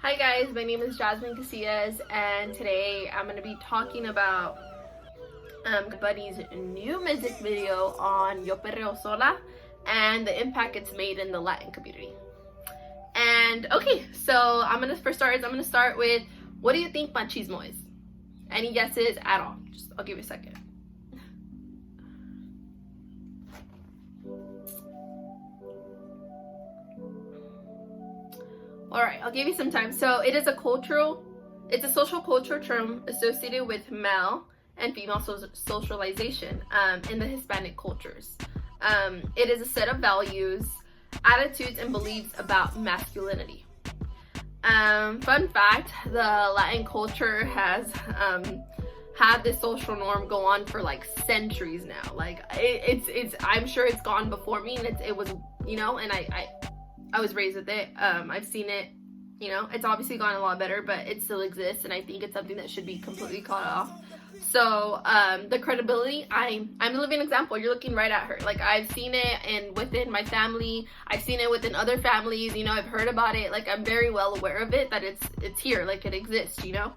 Hi guys, my name is Jasmine Casillas, and today I'm going to be talking about Buddy's new music video on Yo Perreo Sola and the impact it's made in the Latin community. And okay, so I'm going to start with, what do you think machismo is? Any guesses at all? I'll give you a second. All right, I'll give you some time. So it's a social cultural term associated with male and female socialization in the Hispanic cultures. It is a set of values, attitudes, and beliefs about masculinity. Fun fact, the Latin culture has had this social norm go on for like centuries now. Like it's I'm sure it's gone before me, and it was, and I was raised with it. I've seen it, it's obviously gone a lot better, but it still exists, and I think it's something that should be completely cut off. So the credibility, I'm a living example. You're looking right at her. Like, I've seen it and within my family, I've seen it within other families, I've heard about it. Like, I'm very well aware of it, that it's here, like it exists, like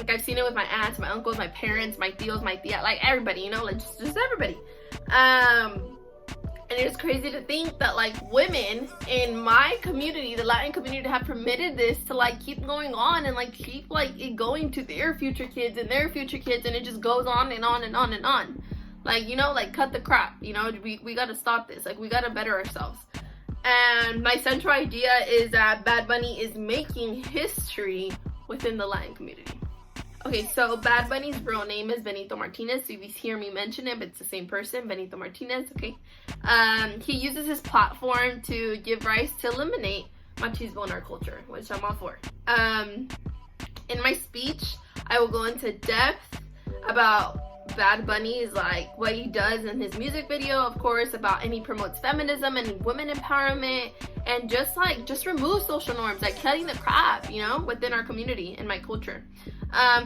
I've seen it with my aunts, my uncles, my parents, my tios, my tia, like everybody, like just everybody. And it's crazy to think that like women in my community, the Latin community, have permitted this to like keep going on and like keep like it going to their future kids and their future kids, and it just goes on and on and on and on. Like, like cut the crap, we gotta stop this. Like, we gotta better ourselves. And my central idea is that Bad Bunny is making history within the Latin community. Okay, so Bad Bunny's real name is Benito Martinez. So if you hear me mention it, but it's the same person, Benito Martinez, okay? He uses his platform to give rise to eliminate machismo in our culture, which I'm all for. In my speech, I will go into depth about Bad Bunny's, like, what he does in his music video, of course, about, and he promotes feminism and women empowerment, and just remove social norms, like cutting the crap, within our community and my culture.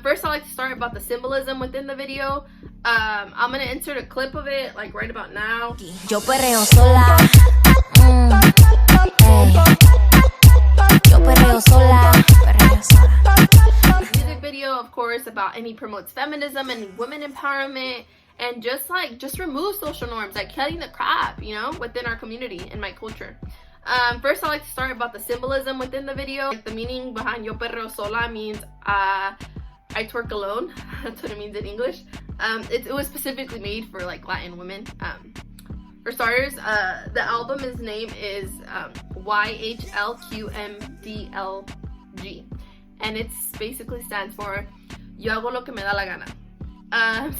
First, I like to start about the symbolism within the video. I'm gonna insert a clip of it, like right about now. Yo perreo sola. Yo perreo sola. Perreo sola. Music video, of course, about, and he promotes feminism and women empowerment, and just remove social norms, like cutting the crap, within our community and my culture. First, I like to start about the symbolism within the video. Like, the meaning behind Yo Perreo Sola means I twerk alone. That's what it means in English. It was specifically made for like Latin women. For starters, the album's name is YHLQMDLG, and it basically stands for Yo hago lo que me da la gana.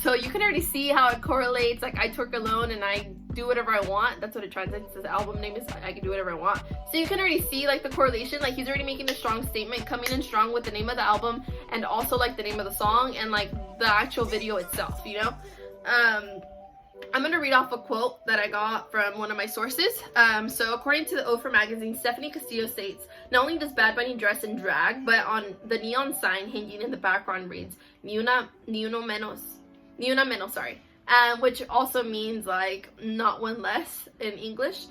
So you can already see how it correlates. Like, I twerk alone and I do whatever I want. That's what it translates to. The album name is I can do whatever I want. So you can already see like the correlation. Like, he's already making a strong statement, coming in strong with the name of the album and also like the name of the song and like the actual video itself, I'm gonna read off a quote that I got from one of my sources. So according to the Oprah magazine, Stephanie Castillo states, not only does Bad Bunny dress in drag, but on the neon sign hanging in the background reads, ni una menos, which also means like not one less in English.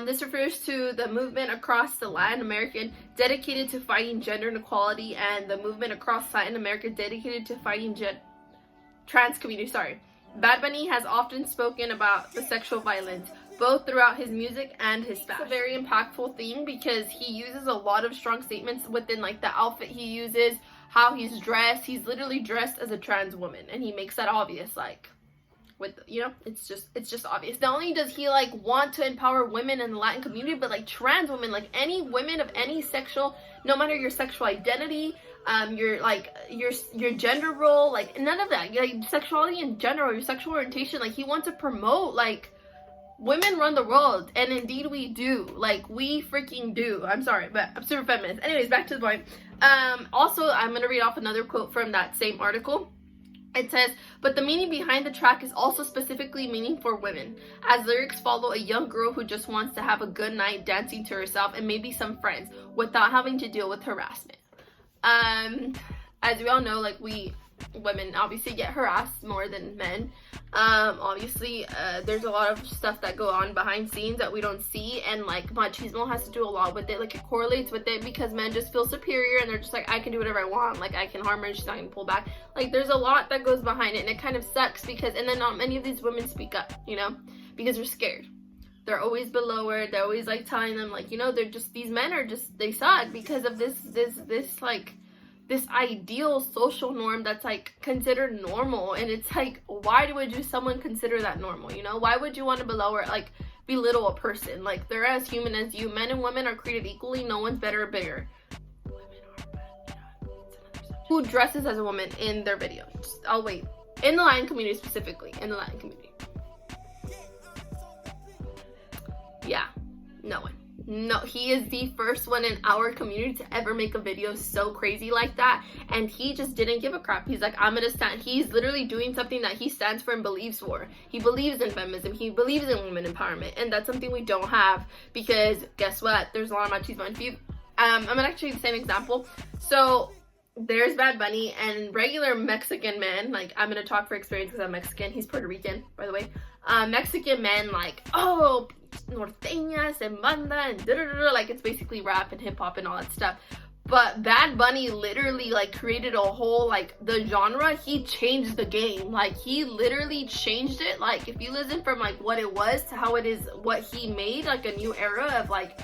This refers to the movement across the Latin American dedicated to fighting gender inequality, and the movement across Latin America dedicated to fighting trans community. Bad Bunny has often spoken about the sexual violence, both throughout his music and his fashion. It's a very impactful thing because he uses a lot of strong statements within like the outfit he uses, how he's dressed. He's literally dressed as a trans woman, and he makes that obvious, like, with, it's just obvious. Not only does he like want to empower women in the Latin community, but like trans women, like any women of any sexual, no matter your sexual identity, your gender role, like none of that, like sexuality in general, your sexual orientation, like he wants to promote like women run the world, and indeed we do, like we freaking do. I'm sorry, but I'm super feminist. Anyways, back to the point. Also, I'm gonna read off another quote from that same article. It says, but the meaning behind the track is also specifically meaning for women, as lyrics follow a young girl who just wants to have a good night dancing to herself and maybe some friends without having to deal with harassment. As we all know, like we women obviously get harassed more than men. Obviously, there's a lot of stuff that go on behind scenes that we don't see, and like machismo has to do a lot with it. Like it correlates with it because men just feel superior and they're just like, I can do whatever I want, like I can harm her and she's not gonna pull back. Like there's a lot that goes behind it, and it kind of sucks because, and then not many of these women speak up, you know, because they're scared. They're always below her. They're always like telling them like, you know, they're just, these men are just, they suck because of this like this ideal social norm that's like considered normal. And it's like, why would someone consider that normal? You know, why would you want to belittle a person? Like they're as human as you. Men and women are created equally. No one's better or bigger. Women are, who dresses as a woman in their videos? I'll wait. In the Latin community specifically, in the Latin community. Yeah, no one. No, he is the first one in our community to ever make a video so crazy like that, and he just didn't give a crap. He's like, I'm gonna stand. He's literally doing something that he stands for and believes for. He believes in feminism. He believes in women empowerment, and that's something we don't have because guess what? There's a lot of machismo. And if you, I'm gonna actually the same example. So there's Bad Bunny and regular Mexican men. Like I'm gonna talk for experience because I'm Mexican. He's Puerto Rican, by the way. Mexican men like, oh, norteñas and banda and da-da-da-da, like it's basically rap and hip-hop and all that stuff. But Bad Bunny literally like created a whole, like the genre, he changed the game. Like he literally changed it. Like if you listen from like what it was to how it is, what he made, like a new era of like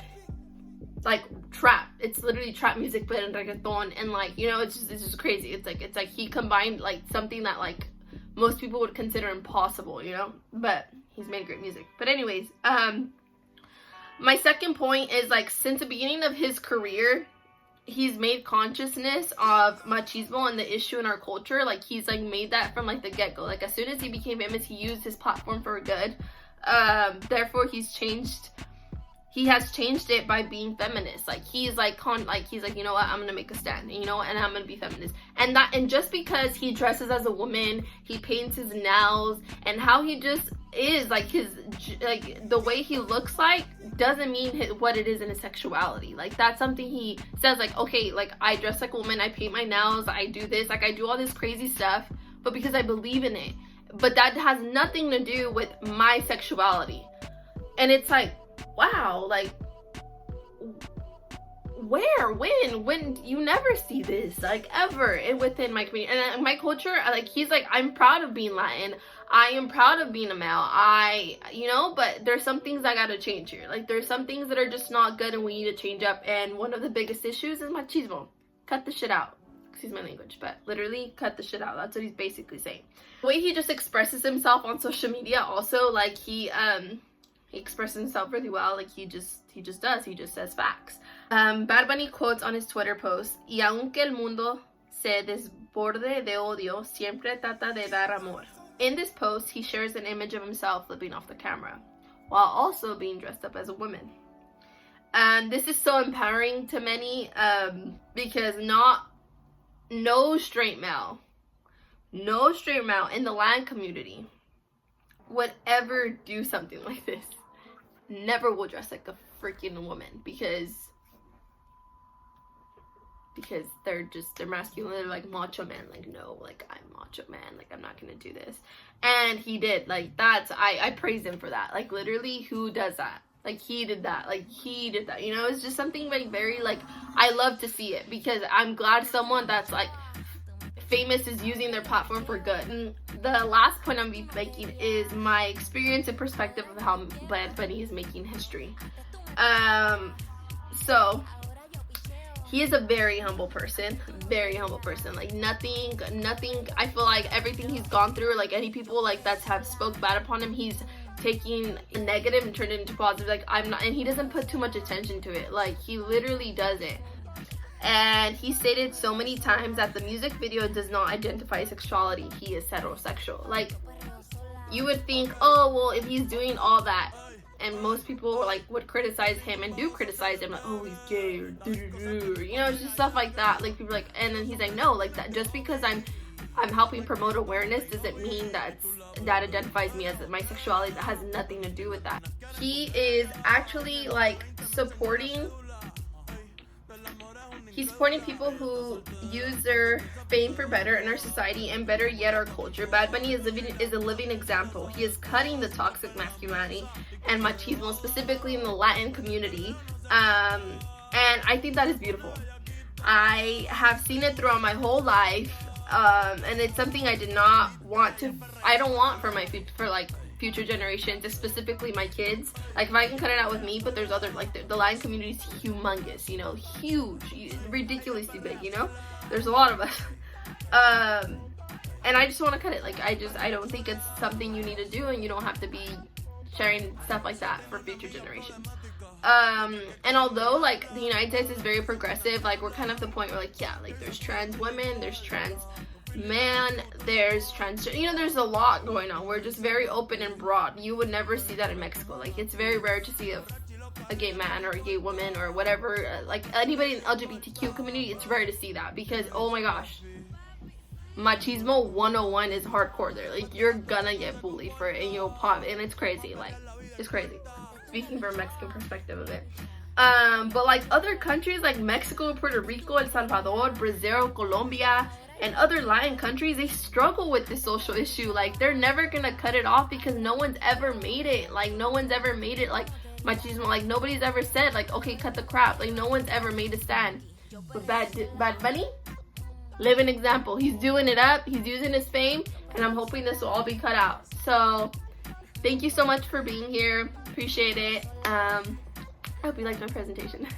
trap. It's literally trap music but in reggaeton, and like, you know, it's just crazy. It's like he combined like something that like most people would consider impossible, you know, but he's made great music. But anyways, my second point is like since the beginning of his career, he's made consciousness of machismo and the issue in our culture. Like he's like made that from like the get-go. Like as soon as he became famous, he used his platform for good. Therefore he has changed it by being feminist. Like he's like he's like, you know what, I'm gonna make a stand, you know, and I'm gonna be feminist. And just because he dresses as a woman, he paints his nails, and how he just is, like his, like the way he looks like doesn't mean what it is in his sexuality. Like that's something he says, like, okay, like I dress like a woman, I paint my nails, I do this, like I do all this crazy stuff, but because I believe in it. But that has nothing to do with my sexuality. And it's like, wow, like where, when you never see this, like ever within my community and my culture. Like he's like, I'm proud of being Latin, I am proud of being a male, you know, but there's some things I gotta change here. Like there's some things that are just not good and we need to change up, and one of the biggest issues is machismo. Cut the shit out. Excuse my language, but literally cut the shit out. That's what he's basically saying. The way he just expresses himself on social media also, like he expresses himself really well. Like he just says facts. Bad Bunny quotes on his Twitter post, y aunque el mundo se desborde de odio, siempre trata de dar amor. In this post, he shares an image of himself living off the camera, while also being dressed up as a woman. And this is so empowering to many, because no straight male in the Latin community would ever do something like this. Never will dress like a freaking woman because they're masculine. They're like macho man. Like, no, like I'm macho man. Like I'm not gonna do this. And he did. Like that's, I praise him for that. Like literally, who does that? Like he did that. Like he did that. You know, it's just something like very like, I love to see it because I'm glad someone that's like famous is using their platform for good. And the last point I'm making is my experience and perspective of how Bad Bunny is making history. So he is a very humble person, like nothing, I feel like everything he's gone through, like any people like that have spoke bad upon him, he's taking negative and turned it into positive. Like I'm not, and he doesn't put too much attention to it. Like he literally doesn't. And he stated so many times that the music video does not identify sexuality. He is heterosexual. Like you would think, oh well, if he's doing all that, and most people like would criticize him and do criticize him, like, oh he's gay or you know, it's just stuff like that. Like people like, and then he's like, no, like that just because I'm helping promote awareness doesn't mean that identifies me as my sexuality. That has nothing to do with that. He is actually like supporting He's supporting people who use their fame for better in our society and better yet our culture. Bad Bunny is a living example. He is cutting the toxic masculinity and machismo, specifically in the Latin community. And I think that is beautiful. I have seen it throughout my whole life, and it's something I don't want for my future generations, specifically my kids. Like, if I can cut it out with me, but there's other, like, the Latin community is humongous, you know, huge, ridiculously big, you know, there's a lot of us. And I just want to cut it. Like, I don't think it's something you need to do, and you don't have to be sharing stuff like that for future generations. And although, like, the United States is very progressive, like, we're kind of the point where, like, yeah, like, there's trans women, there's trans man, there's trans, you know, there's a lot going on. We're just very open and broad. You would never see that in Mexico. Like, it's very rare to see a gay man or a gay woman or whatever, like, anybody in the LGBTQ community. It's rare to see that, because, oh my gosh, machismo 101 is hardcore there. Like, you're gonna get bullied for it, and you'll pop, and it's crazy. Like, it's crazy. Speaking from a Mexican perspective of it. But like other countries like Mexico, Puerto Rico, El Salvador, Brazil, Colombia, and other Latin countries, they struggle with this social issue. Like, they're never gonna cut it off because no one's ever made it. Like, no one's ever made it like machismo. Like, nobody's ever said, like, okay, cut the crap. Like, no one's ever made a stand. But Bad Bunny, living example. He's doing it up. He's using his fame, and I'm hoping this will all be cut out. So, thank you so much for being here. Appreciate it. I hope you liked my presentation.